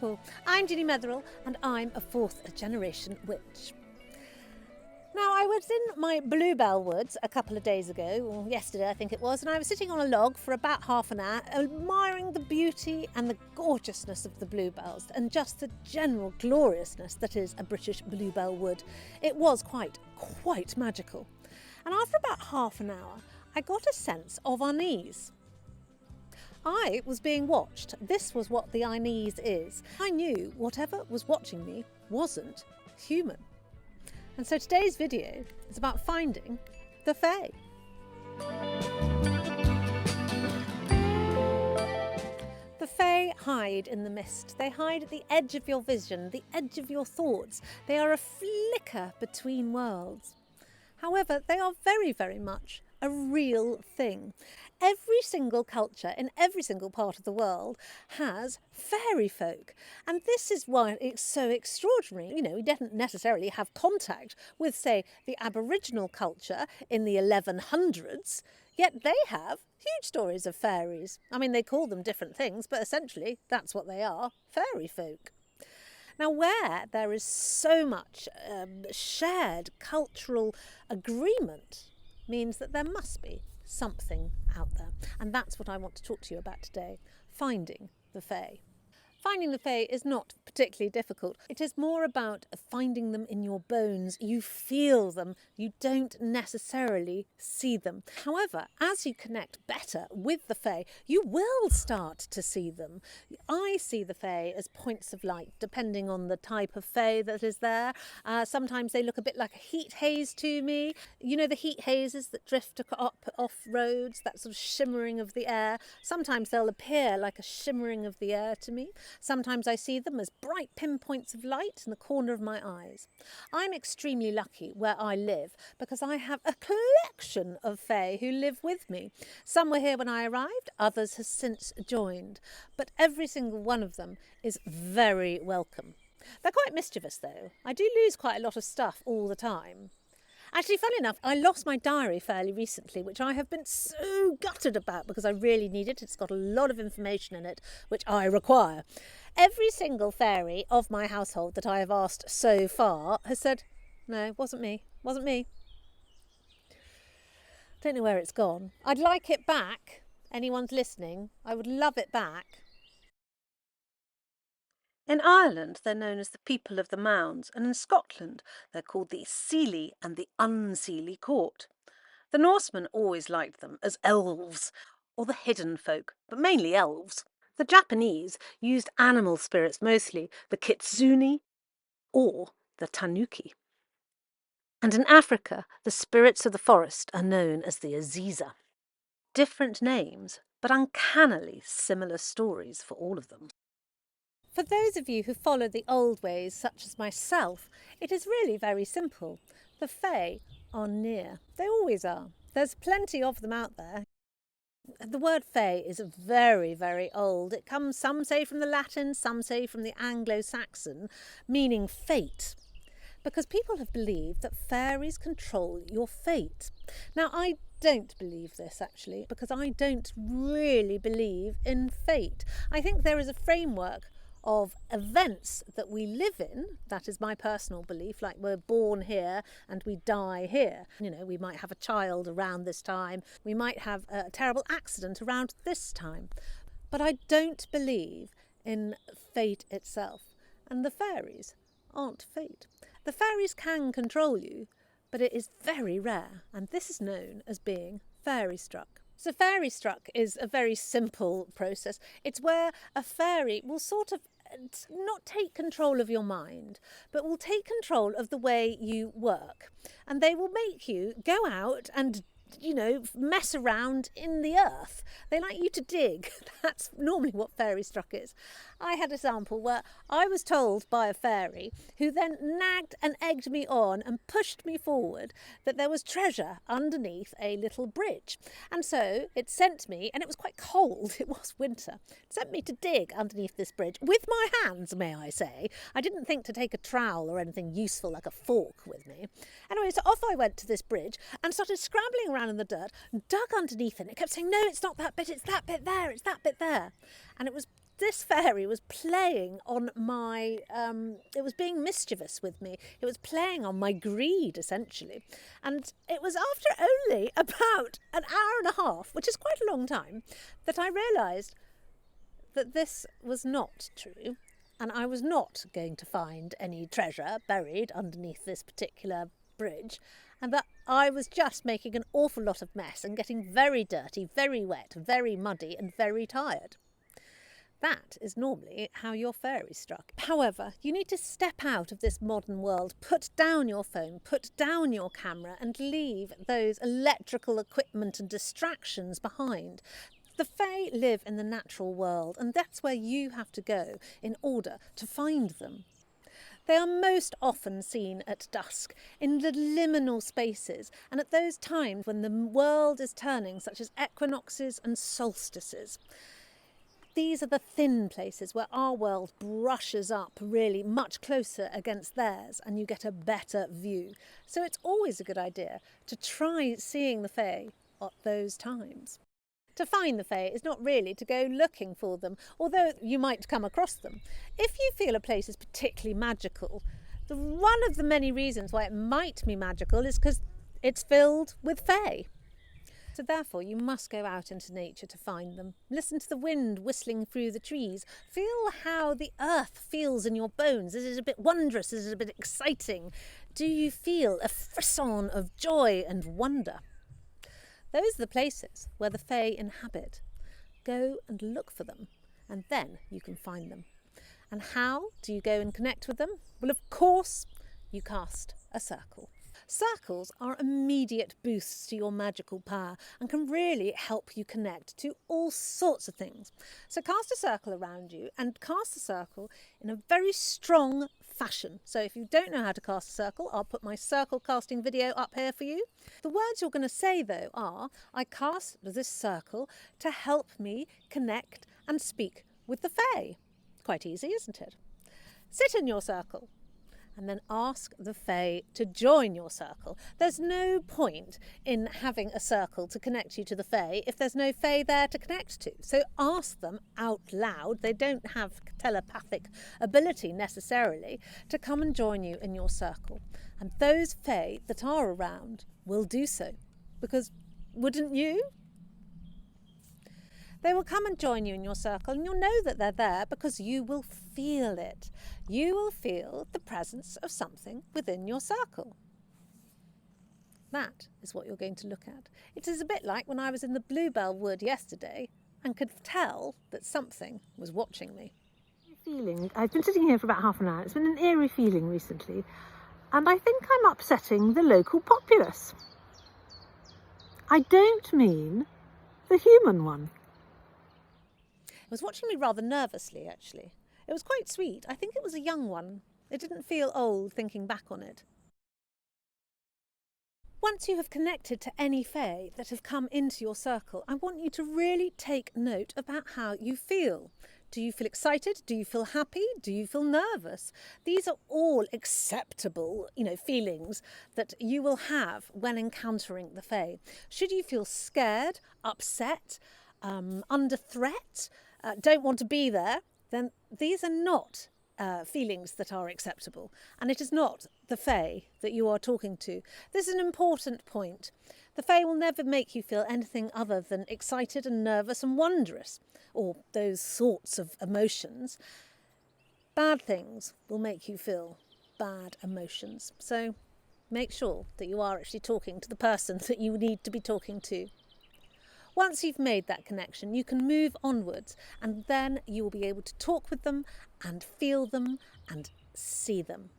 people. I'm Ginny Metheral and I'm a fourth generation witch. Now, I was in my bluebell woods a couple of days ago, or yesterday I think it was, and I was sitting on a log for about half an hour admiring the beauty and the gorgeousness of the bluebells and just the general gloriousness that is a British bluebell wood. It was quite magical. And after about half an hour, I got a sense of unease. I was being watched. This was what the unease is. I knew whatever was watching me wasn't human. And so today's video is about finding the Fae. The Fae hide in the mist. They hide at the edge of your vision, the edge of your thoughts. They are a flicker between worlds. However, they are very much a real thing. Every single culture in every single part of the world has fairy folk. And this is why it's so extraordinary. You know, we didn't necessarily have contact with, say, the Aboriginal culture in the 1100s, yet they have huge stories of fairies. I mean, they call them different things, but essentially that's what they are, fairy folk. Now, where there is so much shared cultural agreement means that there must be something out there. And that's what I want to talk to you about today, finding the Fae. Finding the Fae is not particularly difficult. It is more about finding them in your bones. You feel them. You don't necessarily see them. However, as you connect better with the Fae, you will start to see them. I see the Fae as points of light, depending on the type of Fae that is there. Sometimes they look a bit like a heat haze to me. You know the heat hazes that drift up off roads, that sort of shimmering of the air. Sometimes they'll appear like a shimmering of the air to me. Sometimes I see them as bright pinpoints of light in the corner of my eyes. I'm extremely lucky where I live because I have a collection of Fae who live with me. Some were here when I arrived, others have since joined, but every single one of them is very welcome. They're quite mischievous though. I do lose quite a lot of stuff all the time. Actually, funny enough, I lost my diary fairly recently, which I have been so gutted about because I really need it. It's got a lot of information in it, which I require. Every single fairy of my household that I have asked so far has said, no, wasn't me. Don't know where it's gone. I'd like it back. Anyone's listening, I would love it back. In Ireland, they're known as the people of the mounds, and in Scotland, they're called the Seelie and the Unseelie Court. The Norsemen always liked them as elves, or the hidden folk, but mainly elves. The Japanese used animal spirits mostly, the kitsune or the tanuki. And in Africa, the spirits of the forest are known as the Aziza. Different names, but uncannily similar stories for all of them. For those of you who follow the old ways, such as myself, it is really very simple. The Fae are near. They always are. There's plenty of them out there. The word Fae is very old. It comes, some say from the Latin, some say from the Anglo-Saxon, meaning fate. Because people have believed that fairies control your fate. Now, I don't believe this actually, because I don't really believe in fate. I think there is a framework of events that we live in, that is my personal belief, like we're born here and we die here. You know, we might have a child around this time, we might have a terrible accident around this time. But I don't believe in fate itself, and the fairies aren't fate. The fairies can control you, but it is very rare, and this is known as being fairy struck. So fairy struck is a very simple process. It's where a fairy will sort of not take control of your mind, but will take control of the way you work. And they will make you go out and, you know, mess around in the earth. They like you to dig. That's normally what fairy struck is. I had a sample where I was told by a fairy who then nagged and egged me on and pushed me forward that there was treasure underneath a little bridge. And so it sent me, and it was quite cold, it was winter, it sent me to dig underneath this bridge with my hands, may I say. I didn't think to take a trowel or anything useful like a fork with me. Anyway, so off I went to this bridge and started scrambling around in the dirt, dug underneath it, and it kept saying, no, it's not that bit, it's that bit there, it's that bit there. And it was this fairy was playing on my, it was being mischievous with me. It was playing on my greed, essentially. And it was after only about an hour and a half, which is quite a long time, that I realised that this was not true. And I was not going to find any treasure buried underneath this particular bridge, and that I was just making an awful lot of mess and getting very dirty, very wet, very muddy and very tired. That is normally how your fairy struck. However, you need to step out of this modern world, put down your phone, put down your camera and leave those electrical equipment and distractions behind. The Fae live in the natural world, and that's where you have to go in order to find them. They are most often seen at dusk, in the liminal spaces, and at those times when the world is turning, such as equinoxes and solstices. These are the thin places where our world brushes up really much closer against theirs, and you get a better view. So it's always a good idea to try seeing the Fae at those times. To find the Fae is not really to go looking for them, although you might come across them. If you feel a place is particularly magical, one of the many reasons why it might be magical is because it's filled with Fae. So therefore you must go out into nature to find them. Listen to the wind whistling through the trees. Feel how the earth feels in your bones. Is it a bit wondrous? Is it a bit exciting? Do you feel a frisson of joy and wonder? Those are the places where the Fae inhabit. Go and look for them, and then you can find them. And how do you go and connect with them? Well, of course, you cast a circle. Circles are immediate boosts to your magical power and can really help you connect to all sorts of things. So cast a circle around you and cast a circle in a very strong fashion. So if you don't know how to cast a circle, I'll put my circle casting video up here for you. The words you're going to say though are, I cast this circle to help me connect and speak with the Fae. Quite easy, isn't it? Sit in your circle and then ask the Fae to join your circle. There's no point in having a circle to connect you to the Fae if there's no Fae there to connect to. So ask them out loud, they don't have telepathic ability necessarily, to come and join you in your circle. And those Fae that are around will do so, because wouldn't you? They will come and join you in your circle, and you'll know that they're there because you will feel it. You will feel the presence of something within your circle. That is what you're going to look at. It is a bit like when I was in the Bluebell Wood yesterday and could tell that something was watching me. I've been sitting here for about half an hour. It's been an eerie feeling recently, and I think I'm upsetting the local populace. I don't mean the human one. It was watching me rather nervously, actually. It was quite sweet. I think it was a young one. It didn't feel old thinking back on it. Once you have connected to any Fae that have come into your circle, I want you to really take note about how you feel. Do you feel excited? Do you feel happy? Do you feel nervous? These are all acceptable, feelings that you will have when encountering the Fae. Should you feel scared, upset, under threat, don't want to be there, then these are not feelings that are acceptable. And it is not the Fae that you are talking to. This is an important point. The Fae will never make you feel anything other than excited and nervous and wondrous, or those sorts of emotions. Bad things will make you feel bad emotions. So make sure that you are actually talking to the person that you need to be talking to. Once you've made that connection, you can move onwards, and then you will be able to talk with them and feel them and see them.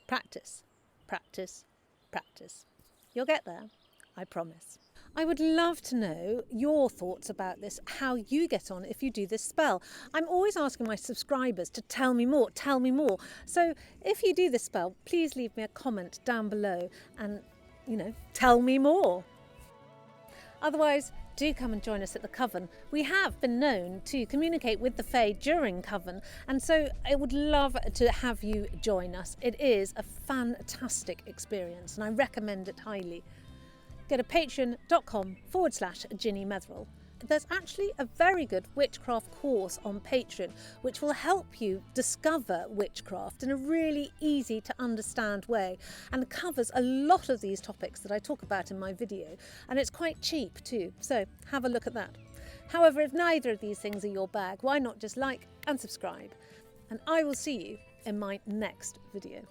Practice, practice, practice. You'll get there, I promise. I would love to know your thoughts about this, how you get on if you do this spell. I'm always asking my subscribers to tell me more, tell me more. So if you do this spell, please leave me a comment down below and, tell me more. Otherwise, do come and join us at the Coven. We have been known to communicate with the Fae during Coven, and so I would love to have you join us. It is a fantastic experience, and I recommend it highly. Go to patreon.com/Ginny Metheral. there's actually a very good witchcraft course on Patreon which will help you discover witchcraft in a really easy to understand way, and covers a lot of these topics that I talk about in my video, and it's quite cheap too, so have a look at that. However, if neither of these things are your bag, why not just like and subscribe, and I will see you in my next video.